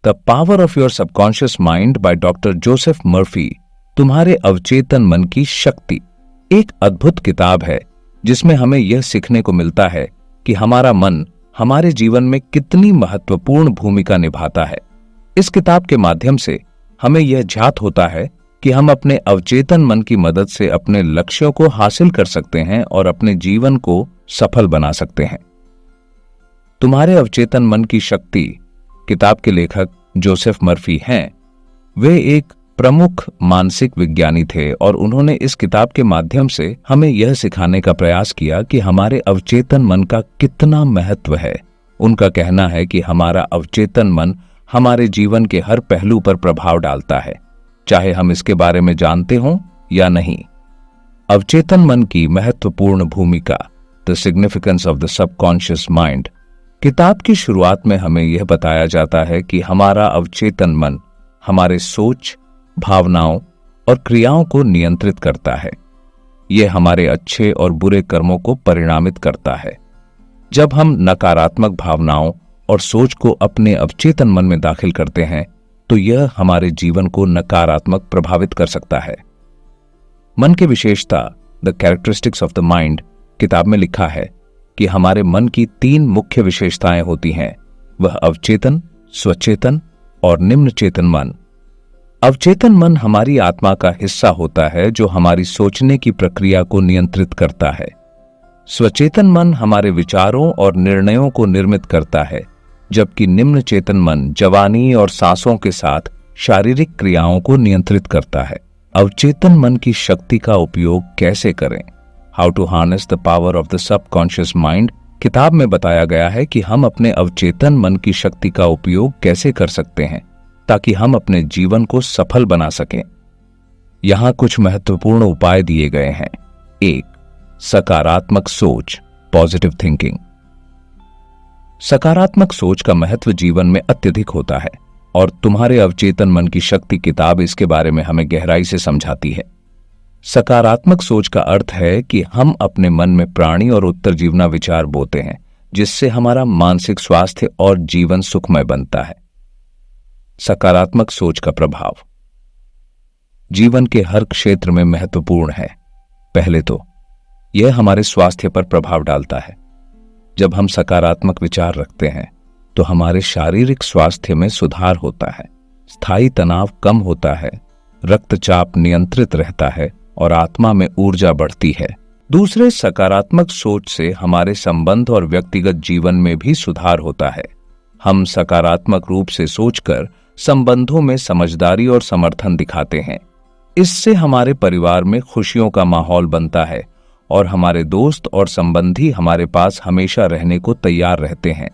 The power of your subconscious mind by doctor Joseph Murphy, तुम्हारे अवचेतन मन की शक्ति, एक अद्भुत किताब है जिसमें हमें यह सीखने को मिलता है कि हमारा मन हमारे जीवन में कितनी महत्वपूर्ण भूमिका निभाता है। इस किताब के माध्यम से हमें यह ज्ञात होता है कि हम अपने अवचेतन मन की मदद से अपने लक्ष्यों को हासिल कर सकते हैं और अपने जीवन को सफल बना सकते हैं। तुम्हारे अवचेतन मन की शक्ति किताब के लेखक जोसेफ मर्फी हैं। वे एक प्रमुख मानसिक विज्ञानी थे और उन्होंने इस किताब के माध्यम से हमें यह सिखाने का प्रयास किया कि हमारे अवचेतन मन का कितना महत्व है। उनका कहना है कि हमारा अवचेतन मन हमारे जीवन के हर पहलू पर प्रभाव डालता है, चाहे हम इसके बारे में जानते हों या नहीं। अवचेतन मन की महत्वपूर्ण भूमिका, the significance of the subconscious mind. किताब की शुरुआत में हमें यह बताया जाता है कि हमारा अवचेतन मन हमारे सोच, भावनाओं और क्रियाओं को नियंत्रित करता है। यह हमारे अच्छे और बुरे कर्मों को परिणामित करता है। जब हम नकारात्मक भावनाओं और सोच को अपने अवचेतन मन में दाखिल करते हैं तो यह हमारे जीवन को नकारात्मक प्रभावित कर सकता है। मन की विशेषता, the characteristics of the mind, किताब में लिखा है कि हमारे मन की 3 मुख्य विशेषताएं होती हैं। वह अवचेतन, स्वचेतन और निम्न चेतन मन। अवचेतन मन हमारी आत्मा का हिस्सा होता है जो हमारी सोचने की प्रक्रिया को नियंत्रित करता है। स्वचेतन मन हमारे विचारों और निर्णयों को निर्मित करता है, जबकि निम्न चेतन मन जवानी और सांसों के साथ शारीरिक क्रियाओं को नियंत्रित करता है। अवचेतन मन की शक्ति का उपयोग कैसे करें? How to harness the power of the subconscious mind. किताब में बताया गया है कि हम अपने अवचेतन मन की शक्ति का उपयोग कैसे कर सकते हैं ताकि हम अपने जीवन को सफल बना सकें। यहां कुछ महत्वपूर्ण उपाय दिए गए हैं। 1. सकारात्मक सोच, पॉजिटिव थिंकिंग। सकारात्मक सोच का महत्व जीवन में अत्यधिक होता है और तुम्हारे अवचेतन मन की शक्ति किताब इसके बारे में हमें गहराई से समझाती है। सकारात्मक सोच का अर्थ है कि हम अपने मन में प्राणी और उत्तरजीवना विचार बोते हैं, जिससे हमारा मानसिक स्वास्थ्य और जीवन सुखमय बनता है। सकारात्मक सोच का प्रभाव जीवन के हर क्षेत्र में महत्वपूर्ण है। पहले तो यह हमारे स्वास्थ्य पर प्रभाव डालता है। जब हम सकारात्मक विचार रखते हैं तो हमारे शारीरिक स्वास्थ्य में सुधार होता है, स्थायी तनाव कम होता है, रक्तचाप नियंत्रित रहता है और आत्मा में ऊर्जा बढ़ती है। दूसरे, सकारात्मक सोच से हमारे संबंध और व्यक्तिगत जीवन में भी सुधार होता है। हम सकारात्मक रूप से सोचकर संबंधों में समझदारी और समर्थन दिखाते हैं। इससे हमारे परिवार में खुशियों का माहौल बनता है और हमारे दोस्त और संबंधी हमारे पास हमेशा रहने को तैयार रहते हैं।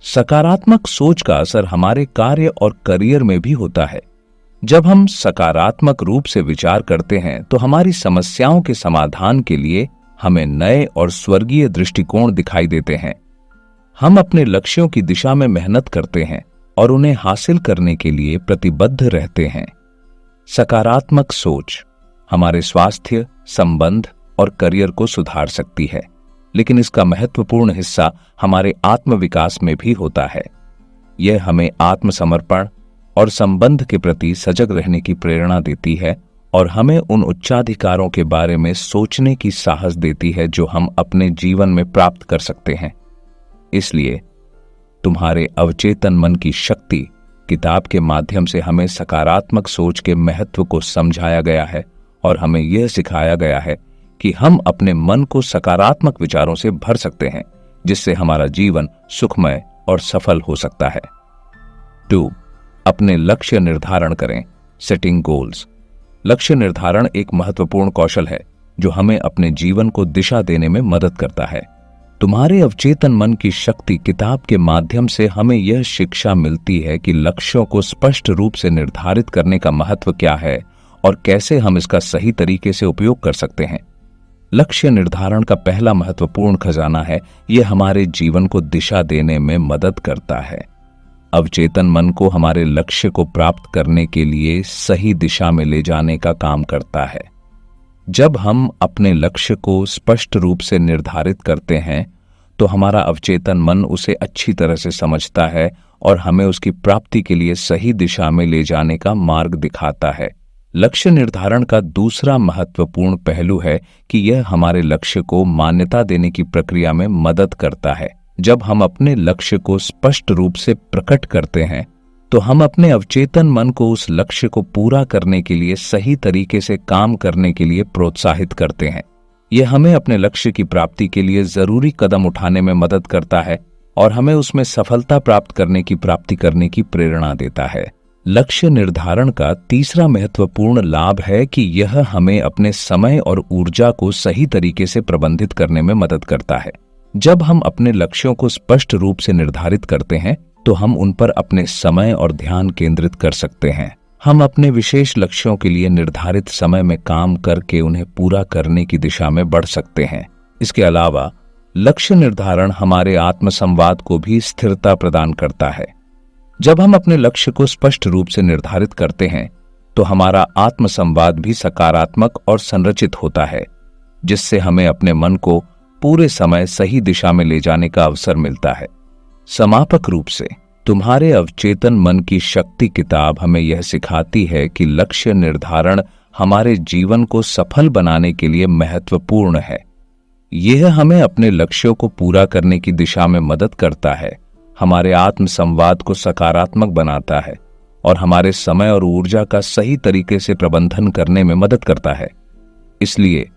सकारात्मक सोच का असर हमारे कार्य और करियर में भी होता है। जब हम सकारात्मक रूप से विचार करते हैं तो हमारी समस्याओं के समाधान के लिए हमें नए और स्वर्गीय दृष्टिकोण दिखाई देते हैं। हम अपने लक्ष्यों की दिशा में मेहनत करते हैं और उन्हें हासिल करने के लिए प्रतिबद्ध रहते हैं। सकारात्मक सोच हमारे स्वास्थ्य, संबंध और करियर को सुधार सकती है, लेकिन इसका महत्वपूर्ण हिस्सा हमारे आत्मविकास में भी होता है। यह हमें आत्मसमर्पण और संबंध के प्रति सजग रहने की प्रेरणा देती है और हमें उन उच्चाधिकारों के बारे में सोचने की साहस देती है जो हम अपने जीवन में प्राप्त कर सकते हैं। इसलिए तुम्हारे अवचेतन मन की शक्ति किताब के माध्यम से हमें सकारात्मक सोच के महत्व को समझाया गया है और हमें यह सिखाया गया है कि हम अपने मन को सकारात्मक विचारों से भर सकते हैं, जिससे हमारा जीवन सुखमय और सफल हो सकता है। 2. अपने लक्ष्य निर्धारण करें, सेटिंग गोल्स। लक्ष्य निर्धारण एक महत्वपूर्ण कौशल है जो हमें अपने जीवन को दिशा देने में मदद करता है। तुम्हारे अवचेतन मन की शक्ति किताब के माध्यम से हमें यह शिक्षा मिलती है कि लक्ष्यों को स्पष्ट रूप से निर्धारित करने का महत्व क्या है और कैसे हम इसका सही तरीके से उपयोग कर सकते हैं। लक्ष्य निर्धारण का पहला महत्वपूर्ण खजाना है, यह हमारे जीवन को दिशा देने में मदद करता है। अवचेतन मन को हमारे लक्ष्य को प्राप्त करने के लिए सही दिशा में ले जाने का काम करता है। जब हम अपने लक्ष्य को स्पष्ट रूप से निर्धारित करते हैं तो हमारा अवचेतन मन उसे अच्छी तरह से समझता है और हमें उसकी प्राप्ति के लिए सही दिशा में ले जाने का मार्ग दिखाता है। लक्ष्य निर्धारण का दूसरा महत्वपूर्ण पहलू है कि यह हमारे लक्ष्य को मान्यता देने की प्रक्रिया में मदद करता है। जब हम अपने लक्ष्य को स्पष्ट रूप से प्रकट करते हैं तो हम अपने अवचेतन मन को उस लक्ष्य को पूरा करने के लिए सही तरीके से काम करने के लिए प्रोत्साहित करते हैं। यह हमें अपने लक्ष्य की प्राप्ति के लिए जरूरी कदम उठाने में मदद करता है और हमें उसमें सफलता प्राप्त करने की प्रेरणा देता है। लक्ष्य निर्धारण का तीसरा महत्वपूर्ण लाभ है कि यह हमें अपने समय और ऊर्जा को सही तरीके से प्रबंधित करने में मदद करता है। जब हम अपने लक्ष्यों को स्पष्ट रूप से निर्धारित करते हैं तो हम उन पर अपने समय और ध्यान केंद्रित कर सकते हैं। हम अपने विशेष लक्ष्यों के लिए निर्धारित समय में काम करके उन्हें पूरा करने की दिशा में बढ़ सकते हैं। इसके अलावा लक्ष्य निर्धारण हमारे आत्मसंवाद को भी स्थिरता प्रदान करता है। जब हम अपने लक्ष्य को स्पष्ट रूप से निर्धारित करते हैं तो हमारा आत्मसंवाद भी सकारात्मक और संरचित होता है, जिससे हमें अपने मन को पूरे समय सही दिशा में ले जाने का अवसर मिलता है। समापक रूप से तुम्हारे अवचेतन मन की शक्ति किताब हमें यह सिखाती है कि लक्ष्य निर्धारण हमारे जीवन को सफल बनाने के लिए महत्वपूर्ण है। यह हमें अपने लक्ष्यों को पूरा करने की दिशा में मदद करता है, हमारे आत्मसंवाद को सकारात्मक बनाता है और हमारे समय और ऊर्जा का सही तरीके से प्रबंधन करने में मदद करता है। इसलिए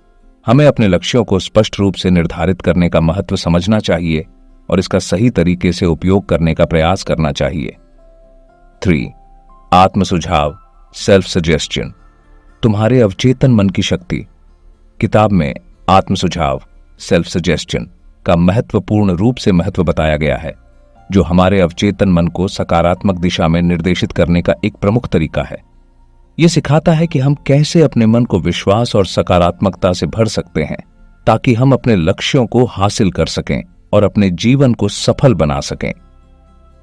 हमें अपने लक्ष्यों को स्पष्ट रूप से निर्धारित करने का महत्व समझना चाहिए और इसका सही तरीके से उपयोग करने का प्रयास करना चाहिए। 3. आत्म सुझाव, सेल्फ सजेस्शन। तुम्हारे अवचेतन मन की शक्ति किताब में आत्म सुझाव, सेल्फ सजेस्शन का महत्वपूर्ण रूप से महत्व बताया गया है, जो हमारे अवचेतन मन को सकारात्मक दिशा में निर्देशित करने का एक प्रमुख तरीका है। यह सिखाता है कि हम कैसे अपने मन को विश्वास और सकारात्मकता से भर सकते हैं ताकि हम अपने लक्ष्यों को हासिल कर सकें और अपने जीवन को सफल बना सकें।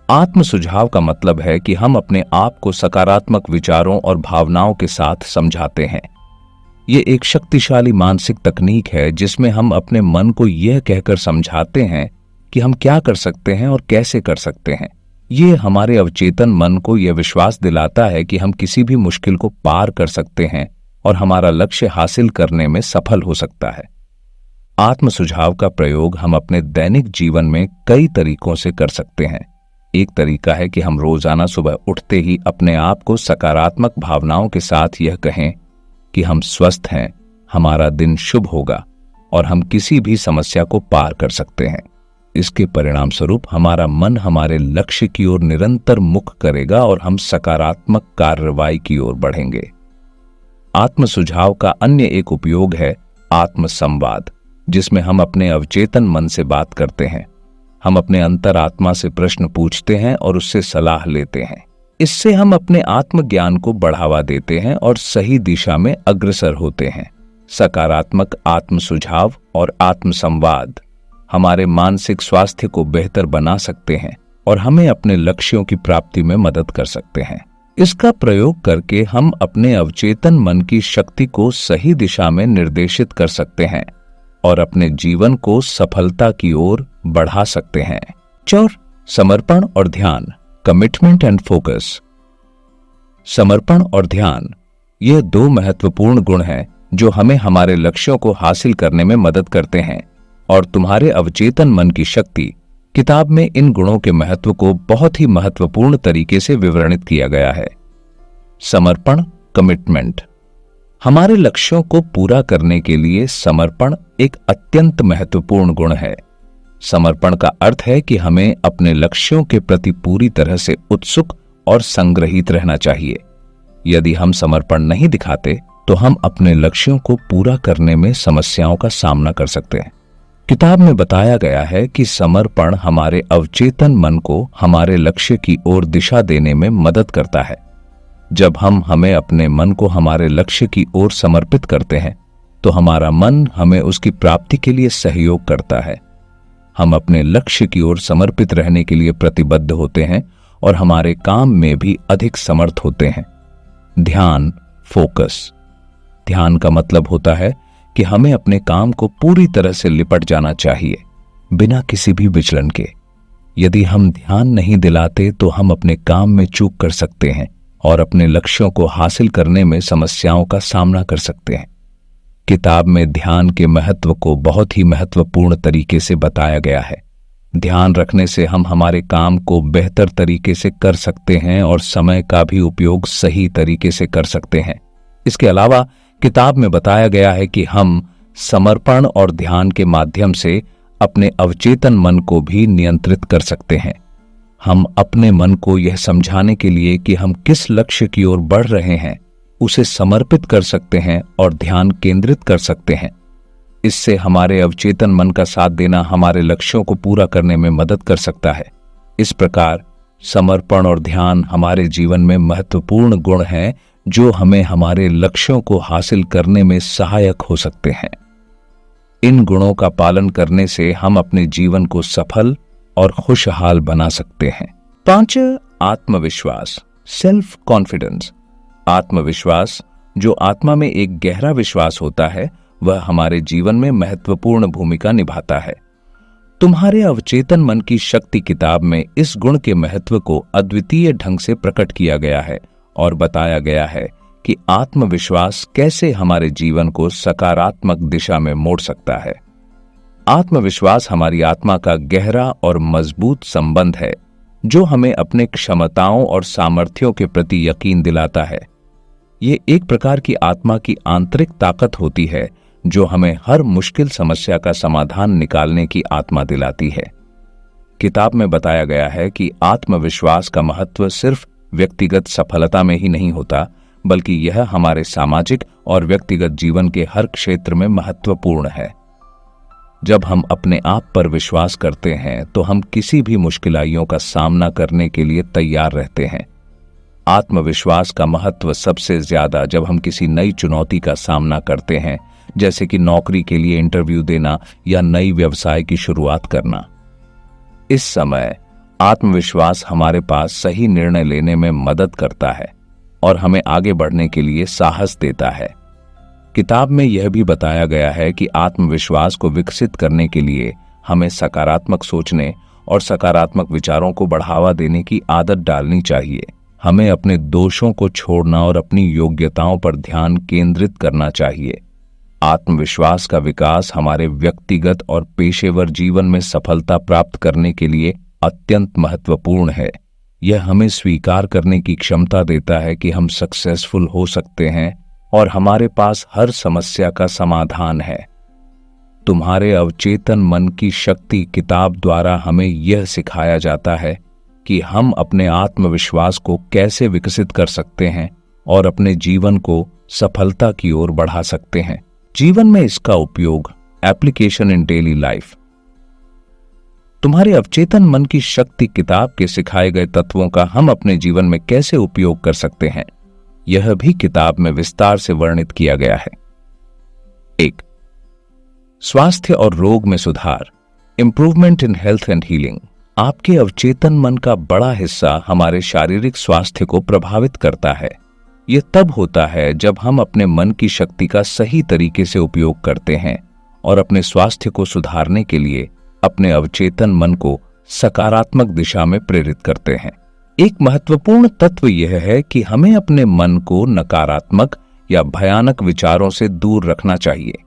आत्म सुझाव का मतलब है कि हम अपने आप को सकारात्मक विचारों और भावनाओं के साथ समझाते हैं। यह एक शक्तिशाली मानसिक तकनीक है जिसमें हम अपने मन को यह कहकर समझाते हैं कि हम क्या कर सकते हैं और कैसे कर सकते हैं। ये हमारे अवचेतन मन को यह विश्वास दिलाता है कि हम किसी भी मुश्किल को पार कर सकते हैं और हमारा लक्ष्य हासिल करने में सफल हो सकता है। आत्म सुझाव का प्रयोग हम अपने दैनिक जीवन में कई तरीकों से कर सकते हैं। एक तरीका है कि हम रोजाना सुबह उठते ही अपने आप को सकारात्मक भावनाओं के साथ यह कहें कि हम स्वस्थ हैं, हमारा दिन शुभ होगा और हम किसी भी समस्या को पार कर सकते हैं। इसके परिणाम स्वरूप हमारा मन हमारे लक्ष्य की ओर निरंतर मुख करेगा और हम सकारात्मक कार्रवाई की ओर बढ़ेंगे। आत्म सुझाव का अन्य एक उपयोग है आत्म संवाद, जिसमें हम अपने अवचेतन मन से बात करते हैं। हम अपने अंतरात्मा से प्रश्न पूछते हैं और उससे सलाह लेते हैं। इससे हम अपने आत्मज्ञान को बढ़ावा देते हैं और सही दिशा में अग्रसर होते हैं। सकारात्मक आत्म सुझाव और आत्म संवाद हमारे मानसिक स्वास्थ्य को बेहतर बना सकते हैं और हमें अपने लक्ष्यों की प्राप्ति में मदद कर सकते हैं। इसका प्रयोग करके हम अपने अवचेतन मन की शक्ति को सही दिशा में निर्देशित कर सकते हैं और अपने जीवन को सफलता की ओर बढ़ा सकते हैं। 4. समर्पण और ध्यान, कमिटमेंट एंड फोकस। समर्पण और ध्यान ये दो महत्वपूर्ण गुण हैं जो हमें हमारे लक्ष्यों को हासिल करने में मदद करते हैं और तुम्हारे अवचेतन मन की शक्ति किताब में इन गुणों के महत्व को बहुत ही महत्वपूर्ण तरीके से विवरणित किया गया है। समर्पण, कमिटमेंट। हमारे लक्ष्यों को पूरा करने के लिए समर्पण एक अत्यंत महत्वपूर्ण गुण है। समर्पण का अर्थ है कि हमें अपने लक्ष्यों के प्रति पूरी तरह से उत्सुक और संग्रहित रहना चाहिए। यदि हम समर्पण नहीं दिखाते तो हम अपने लक्ष्यों को पूरा करने में समस्याओं का सामना कर सकते हैं। किताब में बताया गया है कि समर्पण हमारे अवचेतन मन को हमारे लक्ष्य की ओर दिशा देने में मदद करता है। जब हम हमें अपने मन को हमारे लक्ष्य की ओर समर्पित करते हैं तो हमारा मन हमें उसकी प्राप्ति के लिए सहयोग करता है। हम अपने लक्ष्य की ओर समर्पित रहने के लिए प्रतिबद्ध होते हैं और हमारे काम में भी अधिक समर्थ होते हैं। ध्यान, फोकस। ध्यान का मतलब होता है कि हमें अपने काम को पूरी तरह से लिपट जाना चाहिए, बिना किसी भी विचलन के। यदि हम ध्यान नहीं दिलाते तो हम अपने काम में चूक कर सकते हैं और अपने लक्ष्यों को हासिल करने में समस्याओं का सामना कर सकते हैं। किताब में ध्यान के महत्व को बहुत ही महत्वपूर्ण तरीके से बताया गया है। ध्यान रखने से हम हमारे काम को बेहतर तरीके से कर सकते हैं और समय का भी उपयोग सही तरीके से कर सकते हैं। इसके अलावा किताब में बताया गया है कि हम समर्पण और ध्यान के माध्यम से अपने अवचेतन मन को भी नियंत्रित कर सकते हैं। हम अपने मन को यह समझाने के लिए कि हम किस लक्ष्य की ओर बढ़ रहे हैं, उसे समर्पित कर सकते हैं और ध्यान केंद्रित कर सकते हैं। इससे हमारे अवचेतन मन का साथ देना हमारे लक्ष्यों को पूरा करने में मदद कर सकता है। इस प्रकार समर्पण और ध्यान हमारे जीवन में महत्वपूर्ण गुण हैं जो हमें हमारे लक्ष्यों को हासिल करने में सहायक हो सकते हैं। इन गुणों का पालन करने से हम अपने जीवन को सफल और खुशहाल बना सकते हैं। 5, आत्मविश्वास, सेल्फ कॉन्फिडेंस। आत्मविश्वास, जो आत्मा में एक गहरा विश्वास होता है, वह हमारे जीवन में महत्वपूर्ण भूमिका निभाता है। तुम्हारे अवचेतन मन की शक्ति किताब में इस गुण के महत्व को अद्वितीय ढंग से प्रकट किया गया है और बताया गया है कि आत्मविश्वास कैसे हमारे जीवन को सकारात्मक दिशा में मोड़ सकता है। आत्मविश्वास हमारी आत्मा का गहरा और मजबूत संबंध है जो हमें अपने क्षमताओं और सामर्थ्यों के प्रति यकीन दिलाता है। ये एक प्रकार की आत्मा की आंतरिक ताकत होती है जो हमें हर मुश्किल समस्या का समाधान निकालने की आत्मा दिलाती है। किताब में बताया गया है कि आत्मविश्वास का महत्व सिर्फ व्यक्तिगत सफलता में ही नहीं होता, बल्कि यह हमारे सामाजिक और व्यक्तिगत जीवन के हर क्षेत्र में महत्वपूर्ण है। जब हम अपने आप पर विश्वास करते हैं तो हम किसी भी मुश्किलाइयों का सामना करने के लिए तैयार रहते हैं। आत्मविश्वास का महत्व सबसे ज्यादा जब हम किसी नई चुनौती का सामना करते हैं, जैसे कि नौकरी के लिए इंटरव्यू देना या नई व्यवसाय की शुरुआत करना। इस समय आत्मविश्वास हमारे पास सही निर्णय लेने में मदद करता है और हमें आगे बढ़ने के लिए साहस देता है। किताब में यह भी बताया गया है कि आत्मविश्वास को विकसित करने के लिए हमें सकारात्मक सोचने और सकारात्मक विचारों को बढ़ावा देने की आदत डालनी चाहिए। हमें अपने दोषों को छोड़ना और अपनी योग्यताओं पर ध्यान केंद्रित करना चाहिए। आत्मविश्वास का विकास हमारे व्यक्तिगत और पेशेवर जीवन में सफलता प्राप्त करने के लिए अत्यंत महत्वपूर्ण है। यह हमें स्वीकार करने की क्षमता देता है कि हम सक्सेसफुल हो सकते हैं और हमारे पास हर समस्या का समाधान है। तुम्हारे अवचेतन मन की शक्ति किताब द्वारा हमें यह सिखाया जाता है कि हम अपने आत्मविश्वास को कैसे विकसित कर सकते हैं और अपने जीवन को सफलता की ओर बढ़ा सकते हैं। जीवन में इसका उपयोग, एप्लीकेशन इन डेली लाइफ। तुम्हारे अवचेतन मन की शक्ति किताब के सिखाए गए तत्वों का हम अपने जीवन में कैसे उपयोग कर सकते हैं, यह भी किताब में विस्तार से वर्णित किया गया है। 1, स्वास्थ्य और रोग में सुधार, improvement in health and healing. आपके अवचेतन मन का बड़ा हिस्सा हमारे शारीरिक स्वास्थ्य को प्रभावित करता है। यह तब होता है जब हम अपने मन की शक्ति का सही तरीके से उपयोग करते हैं और अपने स्वास्थ्य को सुधारने के लिए अपने अवचेतन मन को सकारात्मक दिशा में प्रेरित करते हैं। एक महत्वपूर्ण तत्व यह है कि हमें अपने मन को नकारात्मक या भयानक विचारों से दूर रखना चाहिए।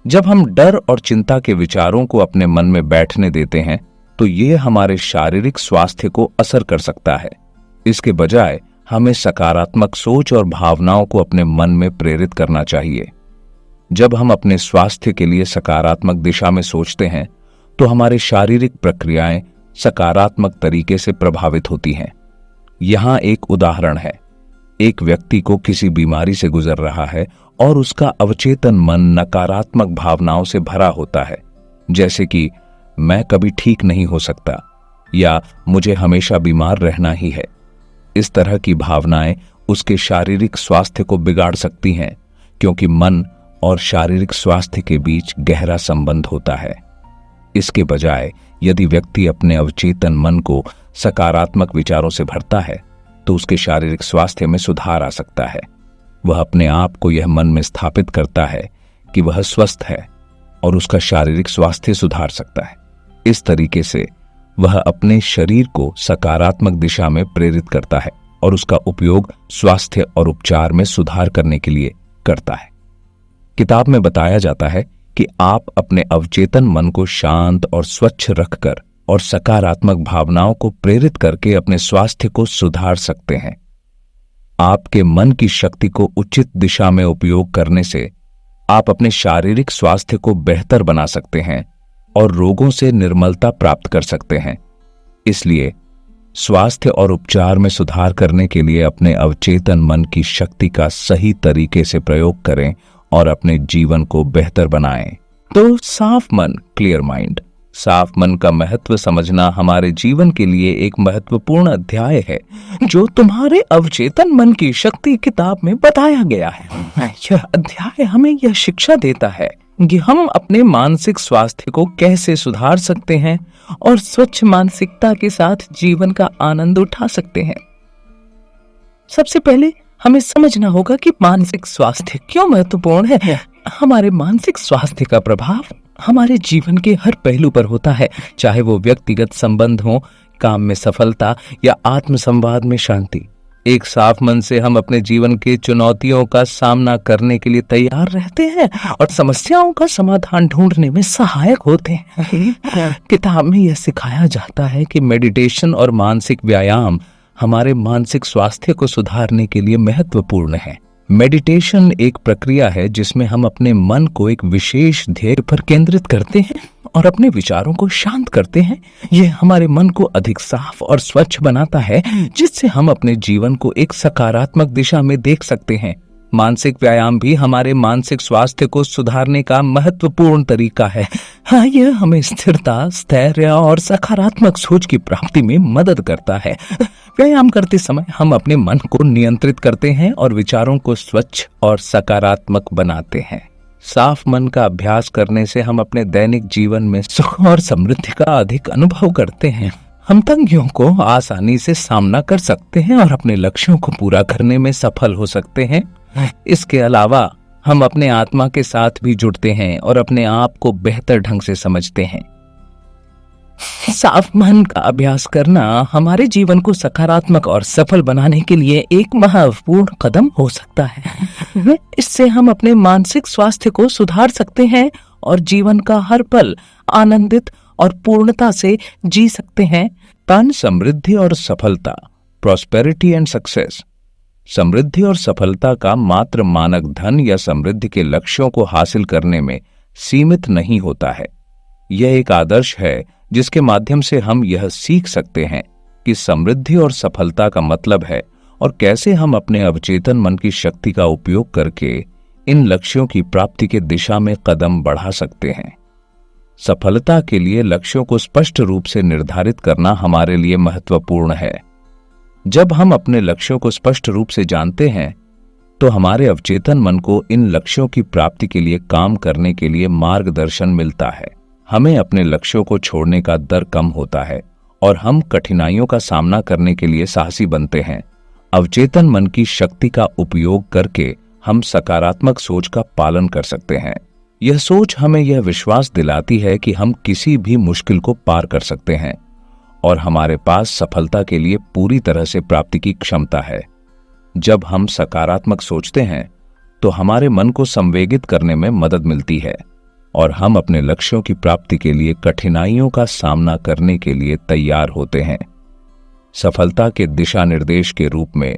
जब हम डर और चिंता के विचारों को अपने मन में बैठने देते हैं तो यह हमारे शारीरिक स्वास्थ्य को असर कर सकता है। इसके बजाय हमें सकारात्मक सोच और भावनाओं को अपने मन में प्रेरित करना चाहिए। जब हम अपने स्वास्थ्य के लिए सकारात्मक दिशा में सोचते हैं तो हमारी शारीरिक प्रक्रियाएं सकारात्मक तरीके से प्रभावित होती हैं। यहां एक उदाहरण है। एक व्यक्ति को किसी बीमारी से गुजर रहा है और उसका अवचेतन मन नकारात्मक भावनाओं से भरा होता है, जैसे कि मैं कभी ठीक नहीं हो सकता या मुझे हमेशा बीमार रहना ही है। इस तरह की भावनाएं उसके शारीरिक स्वास्थ्य को बिगाड़ सकती हैं, क्योंकि मन और शारीरिक स्वास्थ्य के बीच गहरा संबंध होता है। इसके बजाय यदि व्यक्ति अपने अवचेतन मन को सकारात्मक विचारों से भरता है तो उसके शारीरिक स्वास्थ्य में सुधार आ सकता है। वह अपने आप को यह मन में स्थापित करता है कि वह स्वस्थ है और उसका शारीरिक स्वास्थ्य सुधार सकता है। इस तरीके से वह अपने शरीर को सकारात्मक दिशा में प्रेरित करता है और उसका उपयोग स्वास्थ्य और उपचार में सुधार करने के लिए करता है। किताब में बताया जाता है कि आप अपने अवचेतन मन को शांत और स्वच्छ रखकर और सकारात्मक भावनाओं को प्रेरित करके अपने स्वास्थ्य को सुधार सकते हैं। आपके मन की शक्ति को उचित दिशा में उपयोग करने से आप अपने शारीरिक स्वास्थ्य को बेहतर बना सकते हैं और रोगों से निर्मलता प्राप्त कर सकते हैं। इसलिए स्वास्थ्य और उपचार में सुधार करने के लिए अपने अवचेतन मन की शक्ति का सही तरीके से प्रयोग करें और अपने जीवन को बेहतर बनाएं। तो साफ मन, क्लियर माइंड। साफ मन का महत्व समझना हमारे जीवन के लिए एक महत्वपूर्ण अध्याय है जो तुम्हारे अवचेतन मन की शक्ति किताब में बताया गया है। यह अध्याय हमें यह शिक्षा देता है कि हम अपने मानसिक स्वास्थ्य को कैसे सुधार सकते हैं और स्वच्छ मानसिकता के साथ जीवन का आनंद उठा सकते हैं। सबसे पहले हमें समझना होगा कि मानसिक स्वास्थ्य क्यों महत्वपूर्ण है। हमारे मानसिक स्वास्थ्य का प्रभाव हमारे जीवन के हर पहलू पर होता है, चाहे वो व्यक्तिगत संबंध हो, काम में सफलता या आत्म संवाद में शांति। एक साफ मन से हम अपने जीवन के चुनौतियों का सामना करने के लिए तैयार रहते हैं और समस्याओं का समाधान ढूंढने में सहायक होते हैं। किताब में यह सिखाया जाता है कि मेडिटेशन और मानसिक व्यायाम हमारे मानसिक स्वास्थ्य को सुधारने के लिए महत्वपूर्ण है। मेडिटेशन एक प्रक्रिया है जिसमें हम अपने मन को एक विशेष ध्येय पर केंद्रित करते हैं और अपने विचारों को शांत करते हैं। यह हमारे मन को अधिक साफ और स्वच्छ बनाता है, जिससे हम अपने जीवन को एक सकारात्मक दिशा में देख सकते हैं। मानसिक व्यायाम भी हमारे मानसिक स्वास्थ्य को सुधारने का महत्वपूर्ण तरीका है। हाँ, यह हमें स्थिरता, स्थैर्य और सकारात्मक सोच की प्राप्ति में मदद करता है। व्यायाम करते समय हम अपने मन को नियंत्रित करते हैं और विचारों को स्वच्छ और सकारात्मक बनाते हैं। साफ मन का अभ्यास करने से हम अपने दैनिक जीवन में सुख और समृद्धि का अधिक अनुभव करते हैं। हम तंगियों को आसानी से सामना कर सकते हैं और अपने लक्ष्यों को पूरा करने में सफल हो सकते हैं। इसके अलावा हम अपने आत्मा के साथ भी जुड़ते हैं और अपने आप को बेहतर ढंग से समझते हैं। साफ मन का अभ्यास करना हमारे जीवन को सकारात्मक और सफल बनाने के लिए एक महत्वपूर्ण कदम हो सकता है। इससे हम अपने मानसिक स्वास्थ्य को सुधार सकते हैं और जीवन का हर पल आनंदित और पूर्णता से जी सकते हैं। धन, समृद्धि और सफलता, प्रॉस्पेरिटी एंड सक्सेस। समृद्धि और सफलता का मात्र मानक धन या समृद्धि के लक्ष्यों को हासिल करने में सीमित नहीं होता है। यह एक आदर्श है जिसके माध्यम से हम यह सीख सकते हैं कि समृद्धि और सफलता का मतलब है और कैसे हम अपने अवचेतन मन की शक्ति का उपयोग करके इन लक्ष्यों की प्राप्ति के दिशा में कदम बढ़ा सकते हैं। सफलता के लिए लक्ष्यों को स्पष्ट रूप से निर्धारित करना हमारे लिए महत्वपूर्ण है। जब हम अपने लक्ष्यों को स्पष्ट रूप से जानते हैं तो हमारे अवचेतन मन को इन लक्ष्यों की प्राप्ति के लिए काम करने के लिए मार्गदर्शन मिलता है। हमें अपने लक्ष्यों को छोड़ने का डर कम होता है और हम कठिनाइयों का सामना करने के लिए साहसी बनते हैं। अवचेतन मन की शक्ति का उपयोग करके हम सकारात्मक सोच का पालन कर सकते हैं। यह सोच हमें यह विश्वास दिलाती है कि हम किसी भी मुश्किल को पार कर सकते हैं और हमारे पास सफलता के लिए पूरी तरह से प्राप्ति की क्षमता है। जब हम सकारात्मक सोचते हैं तो हमारे मन को संवेगित करने में मदद मिलती है और हम अपने लक्ष्यों की प्राप्ति के लिए कठिनाइयों का सामना करने के लिए तैयार होते हैं। सफलता के दिशा निर्देश के रूप में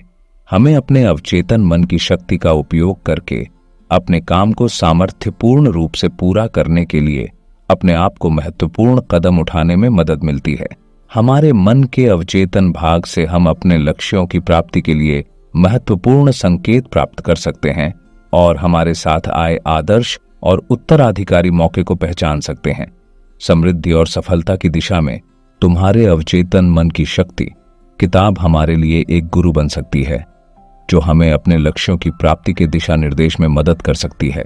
हमें अपने अवचेतन मन की शक्ति का उपयोग करके अपने काम को सामर्थ्यपूर्ण रूप से पूरा करने के लिए अपने आप को महत्वपूर्ण कदम उठाने में मदद मिलती है। हमारे मन के अवचेतन भाग से हम अपने लक्ष्यों की प्राप्ति के लिए महत्वपूर्ण संकेत प्राप्त कर सकते हैं और हमारे साथ आए आदर्श और उत्तराधिकारी मौके को पहचान सकते हैं। समृद्धि और सफलता की दिशा में तुम्हारे अवचेतन मन की शक्ति किताब हमारे लिए एक गुरु बन सकती है जो हमें अपने लक्ष्यों की प्राप्ति के दिशा निर्देश में मदद कर सकती है।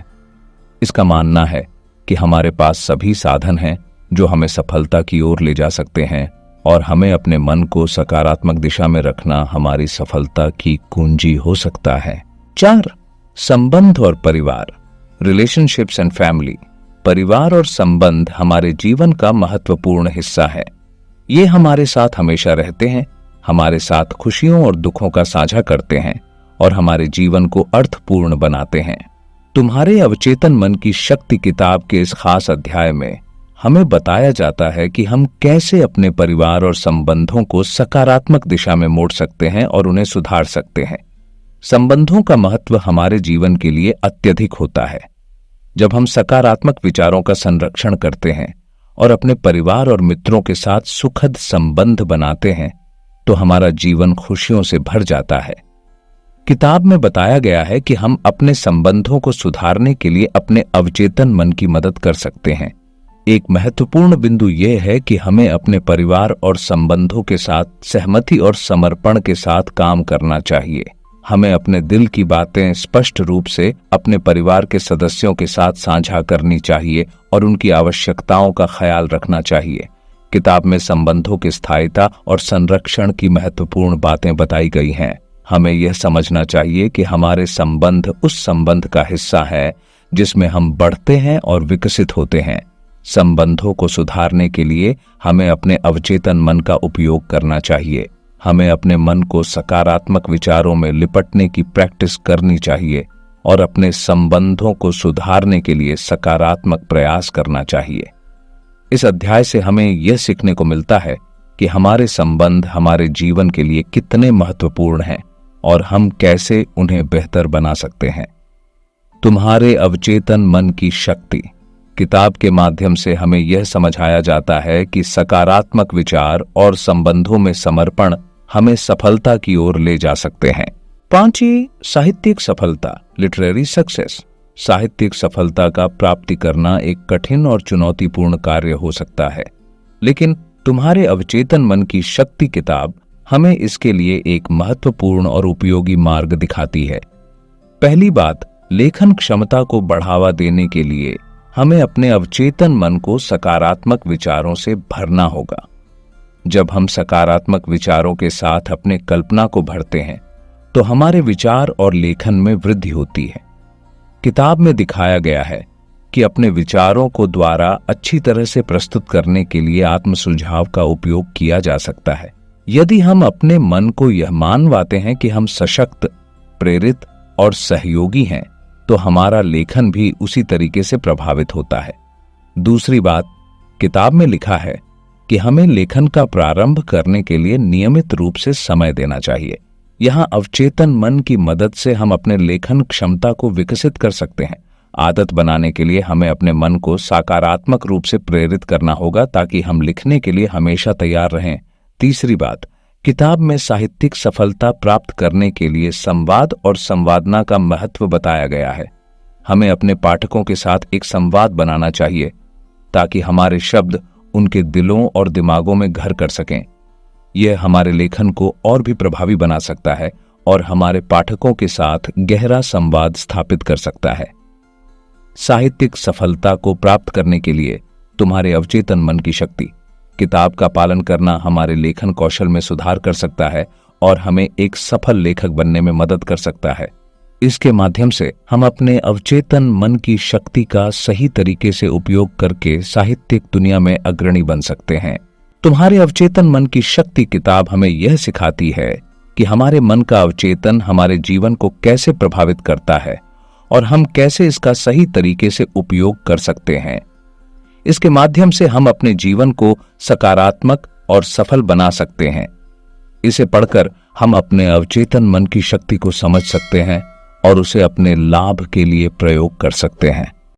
इसका मानना है कि हमारे पास सभी साधन हैं जो हमें सफलता की ओर ले जा सकते हैं और हमें अपने मन को सकारात्मक दिशा में रखना हमारी सफलता की कुंजी हो सकता है। 4. संबंध और परिवार, रिलेशनशिप्स एंड फैमिली। परिवार और संबंध हमारे जीवन का महत्वपूर्ण हिस्सा है। ये हमारे साथ हमेशा रहते हैं, हमारे साथ खुशियों और दुखों का साझा करते हैं और हमारे जीवन को अर्थपूर्ण बनाते हैं। तुम्हारे अवचेतन मन की शक्ति किताब के इस खास अध्याय में हमें बताया जाता है कि हम कैसे अपने परिवार और संबंधों को सकारात्मक दिशा में मोड़ सकते हैं और उन्हें सुधार सकते हैं। संबंधों का महत्व हमारे जीवन के लिए अत्यधिक होता है। जब हम सकारात्मक विचारों का संरक्षण करते हैं और अपने परिवार और मित्रों के साथ सुखद संबंध बनाते हैं तो हमारा जीवन खुशियों से भर जाता है। किताब में बताया गया है कि हम अपने संबंधों को सुधारने के लिए अपने अवचेतन मन की मदद कर सकते हैं। एक महत्वपूर्ण बिंदु यह है कि हमें अपने परिवार और संबंधों के साथ सहमति और समर्पण के साथ काम करना चाहिए। हमें अपने दिल की बातें स्पष्ट रूप से अपने परिवार के सदस्यों के साथ साझा करनी चाहिए और उनकी आवश्यकताओं का ख्याल रखना चाहिए। किताब में संबंधों की स्थायिता और संरक्षण की महत्वपूर्ण बातें बताई गई हैं। हमें यह समझना चाहिए कि हमारे संबंध उस संबंध का हिस्सा है जिसमें हम बढ़ते हैं और विकसित होते हैं। संबंधों को सुधारने के लिए हमें अपने अवचेतन मन का उपयोग करना चाहिए। हमें अपने मन को सकारात्मक विचारों में लिपटने की प्रैक्टिस करनी चाहिए और अपने संबंधों को सुधारने के लिए सकारात्मक प्रयास करना चाहिए। इस अध्याय से हमें यह सीखने को मिलता है कि हमारे संबंध हमारे जीवन के लिए कितने महत्वपूर्ण हैं और हम कैसे उन्हें बेहतर बना सकते हैं। तुम्हारे अवचेतन मन की शक्ति किताब के माध्यम से हमें यह समझाया जाता है कि सकारात्मक विचार और संबंधों में समर्पण हमें सफलता की ओर ले जा सकते हैं। 5, साहित्यिक सफलता, लिटरेरी सक्सेस। साहित्यिक सफलता का प्राप्ति करना एक कठिन और चुनौतीपूर्ण कार्य हो सकता है, लेकिन तुम्हारे अवचेतन मन की शक्ति किताब हमें इसके लिए एक महत्वपूर्ण और उपयोगी मार्ग दिखाती है। पहली बात, लेखन क्षमता को बढ़ावा देने के लिए हमें अपने अवचेतन मन को सकारात्मक विचारों से भरना होगा। जब हम सकारात्मक विचारों के साथ अपने कल्पना को भरते हैं तो हमारे विचार और लेखन में वृद्धि होती है। किताब में दिखाया गया है कि अपने विचारों को द्वारा अच्छी तरह से प्रस्तुत करने के लिए आत्म सुझाव का उपयोग किया जा सकता है। यदि हम अपने मन को यह मानवाते हैं कि हम सशक्त, प्रेरित और सहयोगी हैं तो हमारा लेखन भी उसी तरीके से प्रभावित होता है। दूसरी बात, किताब में लिखा है कि हमें लेखन का प्रारंभ करने के लिए नियमित रूप से समय देना चाहिए। यहाँ अवचेतन मन की मदद से हम अपने लेखन क्षमता को विकसित कर सकते हैं। आदत बनाने के लिए हमें अपने मन को सकारात्मक रूप से प्रेरित करना होगा ताकि हम लिखने के लिए हमेशा तैयार रहें। तीसरी बात, किताब में साहित्यिक सफलता प्राप्त करने के लिए संवाद और संवादना का महत्व बताया गया है। हमें अपने पाठकों के साथ एक संवाद बनाना चाहिए ताकि हमारे शब्द उनके दिलों और दिमागों में घर कर सकें। यह हमारे लेखन को और भी प्रभावी बना सकता है और हमारे पाठकों के साथ गहरा संवाद स्थापित कर सकता है। साहित्यिक सफलता को प्राप्त करने के लिए तुम्हारे अवचेतन मन की शक्ति किताब का पालन करना हमारे लेखन कौशल में सुधार कर सकता है और हमें एक सफल लेखक बनने में मदद कर सकता है। इसके माध्यम से हम अपने अवचेतन मन की शक्ति का सही तरीके से उपयोग करके साहित्यिक दुनिया में अग्रणी बन सकते हैं। तुम्हारे अवचेतन मन की शक्ति किताब हमें यह सिखाती है कि हमारे मन का अवचेतन हमारे जीवन को कैसे प्रभावित करता है और हम कैसे इसका सही तरीके से उपयोग कर सकते हैं। इसके माध्यम से हम अपने जीवन को सकारात्मक और सफल बना सकते हैं। इसे पढ़कर हम अपने अवचेतन मन की शक्ति को समझ सकते हैं और उसे अपने लाभ के लिए प्रयोग कर सकते हैं।